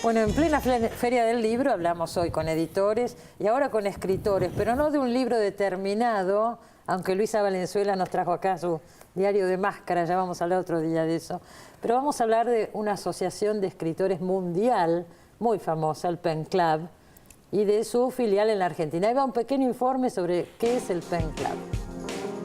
Bueno, en plena Feria del Libro hablamos hoy con editores y ahora con escritores, pero no de un libro determinado, aunque Luisa Valenzuela nos trajo acá su diario de máscara, ya vamos a hablar otro día de eso, pero vamos a hablar de una asociación de escritores mundial muy famosa, el Pen Club, y de su filial en la Argentina. Ahí va un pequeño informe sobre qué es el Pen Club.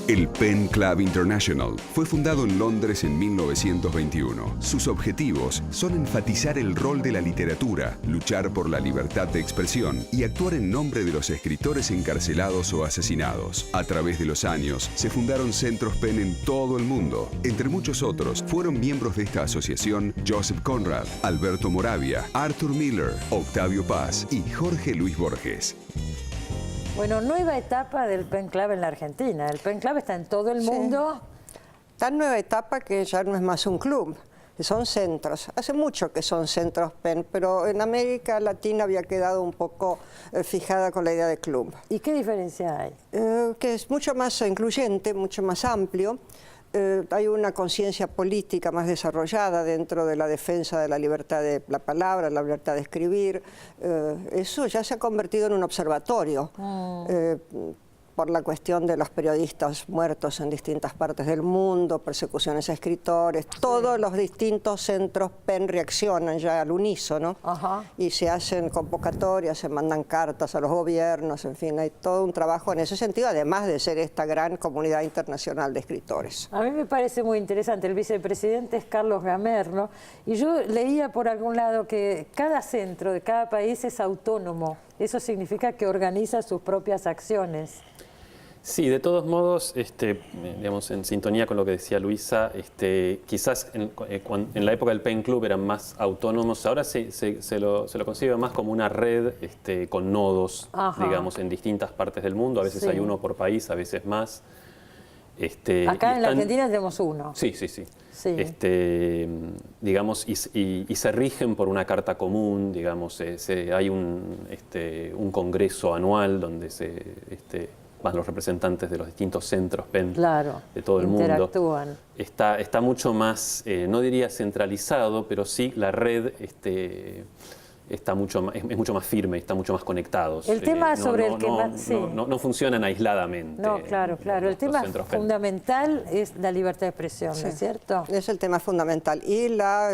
El Pen Club International fue fundado en Londres en 1921. Sus objetivos son enfatizar el rol de la literatura, luchar por la libertad de expresión y actuar en nombre de los escritores encarcelados o asesinados. A través de los años, se fundaron centros Pen en todo el mundo. Entre muchos otros, fueron miembros de esta asociación Joseph Conrad, Alberto Moravia, Arthur Miller, Octavio Paz y Jorge Luis Borges. Bueno, nueva etapa del Pen Club en la Argentina. El Pen Club está en todo el mundo. Tan nueva etapa que ya no es más un club, son centros. Hace mucho que son centros Pen, pero en América Latina había quedado un poco fijada con la idea de club. ¿Y qué diferencia hay? Que es mucho más incluyente, mucho más amplio. Hay una conciencia política más desarrollada dentro de la defensa de la libertad de la palabra, la libertad de escribir. Eso ya se ha convertido en un observatorio por la cuestión de los periodistas muertos en distintas partes del mundo, persecuciones a escritores. Todos los distintos centros Pen reaccionan ya al unísono y se hacen convocatorias, se mandan cartas a los gobiernos, en fin, hay todo un trabajo en ese sentido, además de ser esta gran comunidad internacional de escritores. A mí me parece muy interesante, el vicepresidente es Carlos Gamerlo, y yo leía por algún lado que cada centro de cada país es autónomo, eso significa que organiza sus propias acciones. Sí, de todos modos, digamos, en sintonía con lo que decía Luisa, quizás en la época del Pen Club eran más autónomos, ahora se lo concibe más como una red con nodos, digamos, en distintas partes del mundo, a veces hay uno por país, a veces más. Acá en la Argentina tenemos uno. Sí. Digamos, y se rigen por una carta común, digamos, hay un congreso anual donde van los representantes de los distintos centros Pen de todo el mundo. Interactúan. Está mucho más, no diría centralizado, pero sí la red es mucho más firme, está mucho más conectados. El tema sobre el que no funcionan aisladamente. No, claro. El tema fundamental es la libertad de expresión, ¿no es cierto? Es el tema fundamental. Y la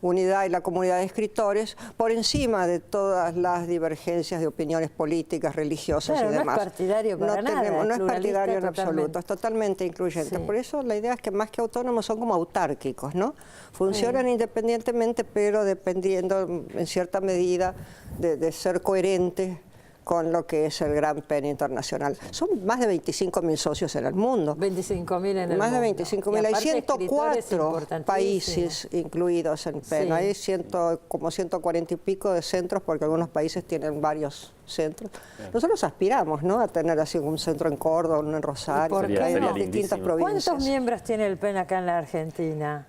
unidad y la comunidad de escritores por encima de todas las divergencias de opiniones políticas, religiosas y demás. No es partidario para nada. No es partidario en absoluto, es totalmente incluyente. Por eso la idea es que más que autónomos son como autárquicos, ¿no? Funcionan independientemente, pero dependiendo en cierta medida de ser coherentes con lo que es el Gran Pen Internacional. Son más de 25.000 socios en el mundo. 25.000 en el mundo. Más de 25.000. Hay 104 países incluidos en Pen. Hay como 140 y pico de centros, porque algunos países tienen varios centros. Nosotros aspiramos, ¿no?, a tener así un centro en Córdoba, uno en Rosario, en las distintas provincias. ¿Cuántos miembros tiene el Pen acá en la Argentina?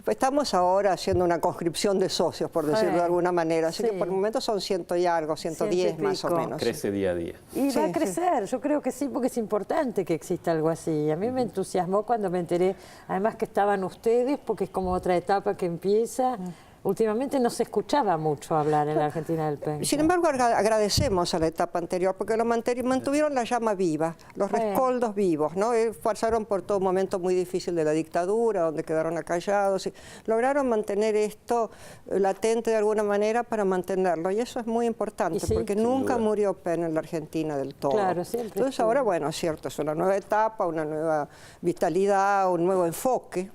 Estamos ahora haciendo una conscripción de socios, por decirlo de alguna manera, así que por el momento son 100 y algo, 110 más o menos. Crece día a día. Y va a crecer, yo creo que sí, porque es importante que exista algo así. A mí me entusiasmó cuando me enteré, además que estaban ustedes, porque es como otra etapa que empieza. Últimamente no se escuchaba mucho hablar en la Argentina del Pen. Sin embargo, agradecemos a la etapa anterior, porque mantuvieron la llama viva, los rescoldos vivos, ¿no? Pasaron por todo un momento muy difícil de la dictadura, donde quedaron acallados, y lograron mantener esto latente de alguna manera para mantenerlo, y eso es muy importante, porque nunca murió Pen en la Argentina del todo. Claro, siempre. Entonces ahora, bueno, es cierto, es una nueva etapa, una nueva vitalidad, un nuevo enfoque,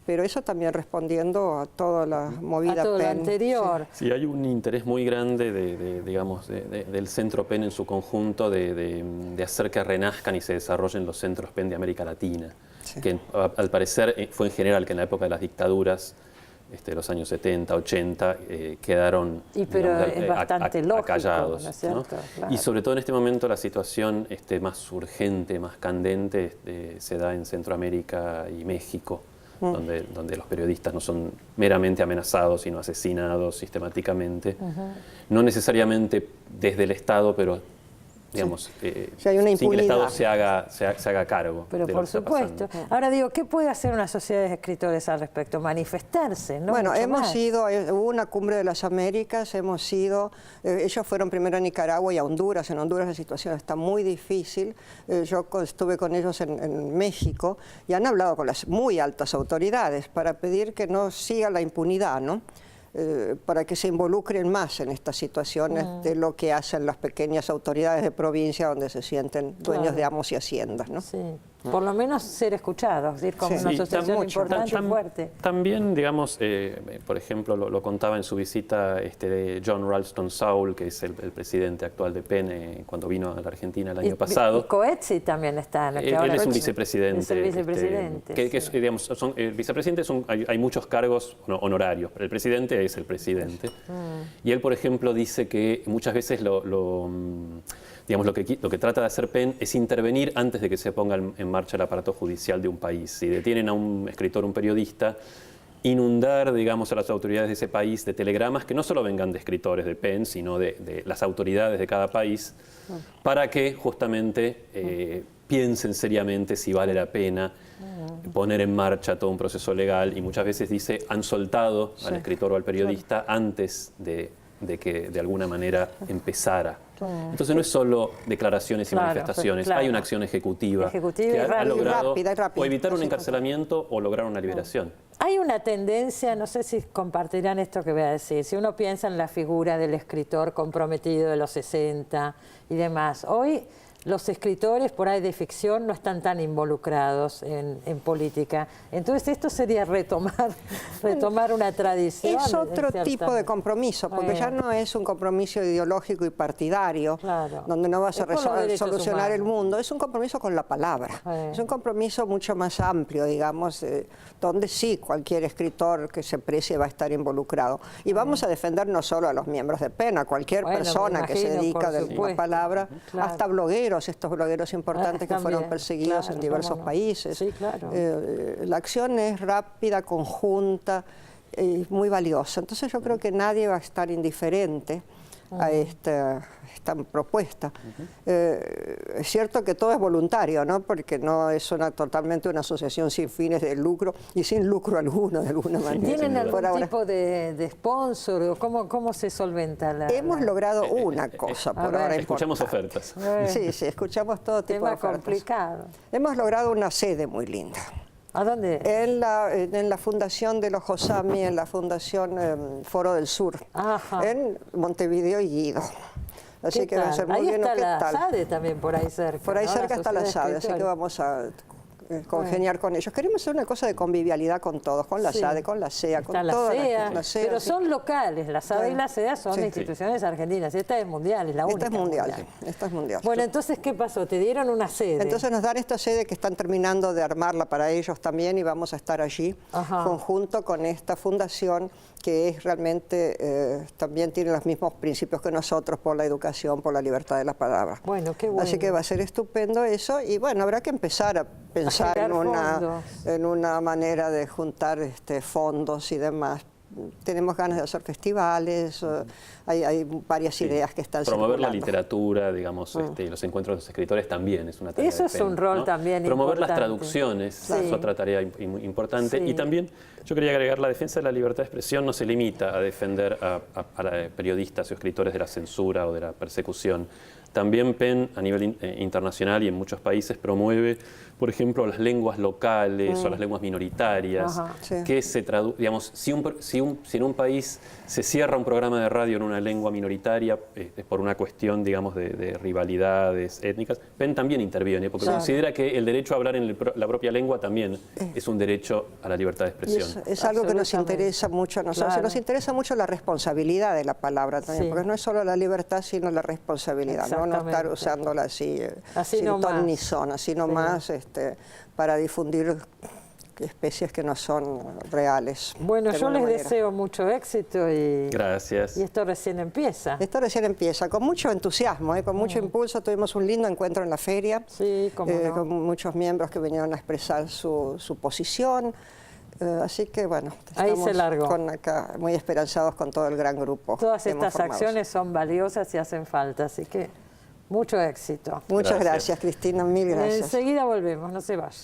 pero eso también respondiendo a toda la movida a todo Pen. Lo anterior. Sí, hay un interés muy grande del centro Pen en su conjunto de hacer que renazcan y se desarrollen los centros Pen de América Latina, que al parecer fue en general que en la época de las dictaduras, los años 70, 80, quedaron acallados, ¿no es cierto? Claro. Y sobre todo en este momento la situación más urgente, más candente, se da en Centroamérica y México, donde los periodistas no son meramente amenazados, sino asesinados sistemáticamente. No necesariamente desde el Estado, pero digamos, Si hay una sin que el Estado impunidad. se haga cargo. Pero de lo por que está supuesto. pasando. Ahora digo, ¿qué puede hacer una sociedad de escritores al respecto? Manifestarse, ¿no? Bueno, Mucho hemos más. ido, hubo una cumbre de las Américas, hemos ido, ellos fueron primero a Nicaragua y a Honduras. En Honduras la situación está muy difícil. Yo estuve con ellos en México y han hablado con las muy altas autoridades para pedir que no siga la impunidad, ¿no? Para que se involucren más en estas situaciones de lo que hacen las pequeñas autoridades de provincia donde se sienten dueños de amos y haciendas, ¿no? Sí. Por lo menos ser escuchados, ir como Sí. una Sí, asociación mucho. importante y fuerte. También, digamos, por ejemplo, lo contaba en su visita de John Ralston Saul, que es el presidente actual de PEN, cuando vino a la Argentina el año pasado. Y Coetzee también está. ¿no? Que Él ahora es un vicepresidente. Es el vicepresidente. Que digamos, vicepresidentes hay muchos cargos honorarios, pero el presidente es el presidente. Y él, por ejemplo, dice que muchas veces digamos, lo que trata de hacer PEN es intervenir antes de que se ponga en marcha el aparato judicial de un país. Si detienen a un escritor, un periodista, inundar, digamos, a las autoridades de ese país de telegramas que no solo vengan de escritores de PEN, sino de las autoridades de cada país, para que justamente piensen seriamente si vale la pena poner en marcha todo un proceso legal. Y muchas veces dice, han soltado al escritor o al periodista antes de que de alguna manera empezara. Entonces no es solo declaraciones y manifestaciones, hay una acción ejecutiva que ha logrado rápida. o evitar un encarcelamiento o lograr una liberación. Hay una tendencia, no sé si compartirán esto que voy a decir, si uno piensa en la figura del escritor comprometido de los 60 y demás, hoy los escritores por ahí de ficción no están tan involucrados en política. Entonces esto sería retomar una tradición. Es otro tipo de compromiso, porque ya no es un compromiso ideológico y partidario, donde no vas a solucionar el mundo. Es un compromiso con la palabra. Es un compromiso mucho más amplio, digamos, donde sí cualquier escritor que se precie va a estar involucrado. Y vamos a defender no solo a los miembros de PEN, a cualquier persona que se dedica a la palabra, hasta blogueros, estos blogueros importantes que fueron perseguidos en diversos países. Sí, claro. La acción es rápida, conjunta y muy valiosa. Entonces yo creo que nadie va a estar indiferente a esta propuesta. Es cierto que todo es voluntario, ¿no? Porque no es totalmente una asociación sin fines de lucro y sin lucro alguno, de alguna manera. ¿Tienen algún tipo de sponsor o cómo se solventa la...? Hemos logrado una cosa por ahora. Escuchamos ofertas. Sí, escuchamos todo tipo de ofertas. Complicado. Hemos logrado una sede muy linda. ¿A dónde? En la fundación de los Josami, en la fundación Foro del Sur, en Montevideo y Guido. Así que va a ser muy bien. Ahí está la ¿qué tal? SADE también por ahí cerca. Por ahí ¿no? cerca está la SADE, así que vamos a congeniar con ellos. Queremos hacer una cosa de convivialidad con todos, con la SADE, con la CEA, con toda la SEA. Pero son locales, la SADE y la CEA son instituciones argentinas. Esta es mundial, es la única. Esta es mundial. Bueno, entonces, ¿qué pasó? Te dieron una sede. Entonces nos dan esta sede que están terminando de armarla para ellos también y vamos a estar allí conjunto con esta fundación que es realmente también tiene los mismos principios que nosotros por la educación, por la libertad de la palabra. Bueno, qué bueno. Así que va a ser estupendo eso y bueno, habrá que empezar a pensar en una manera de juntar fondos y demás. Tenemos ganas de hacer festivales, hay varias ideas que están promover circulando. la literatura, digamos, los encuentros de los escritores también es una tarea. Eso es un rol también promover importante. las traducciones es otra tarea importante. Y también yo quería agregar, la defensa de la libertad de expresión no se limita a defender a periodistas o escritores de la censura o de la persecución. También PEN a nivel internacional y en muchos países promueve, por ejemplo, las lenguas locales o las lenguas minoritarias, que se digamos, si en un país se cierra un programa de radio en una lengua minoritaria por una cuestión, digamos, de rivalidades étnicas, PEN también interviene, porque considera que el derecho a hablar en la propia lengua también es un derecho a la libertad de expresión. Es algo que nos interesa mucho a nosotros. Nos interesa mucho la responsabilidad de la palabra también, porque no es solo la libertad, sino la responsabilidad. No estar usándola así sin ton ni son, así nomás para difundir especies que no son reales. Bueno, yo les deseo mucho éxito y... Gracias. Y esto recién empieza. Esto recién empieza, con mucho entusiasmo, con mucho impulso. Tuvimos un lindo encuentro en la feria, con muchos miembros que vinieron a expresar su posición. Así que bueno, estamos acá muy esperanzados con todo el gran grupo. Todas estas acciones son valiosas y hacen falta, así que Mucho éxito. Muchas Gracias. gracias, Cristina, mil gracias. Enseguida volvemos, no se vaya.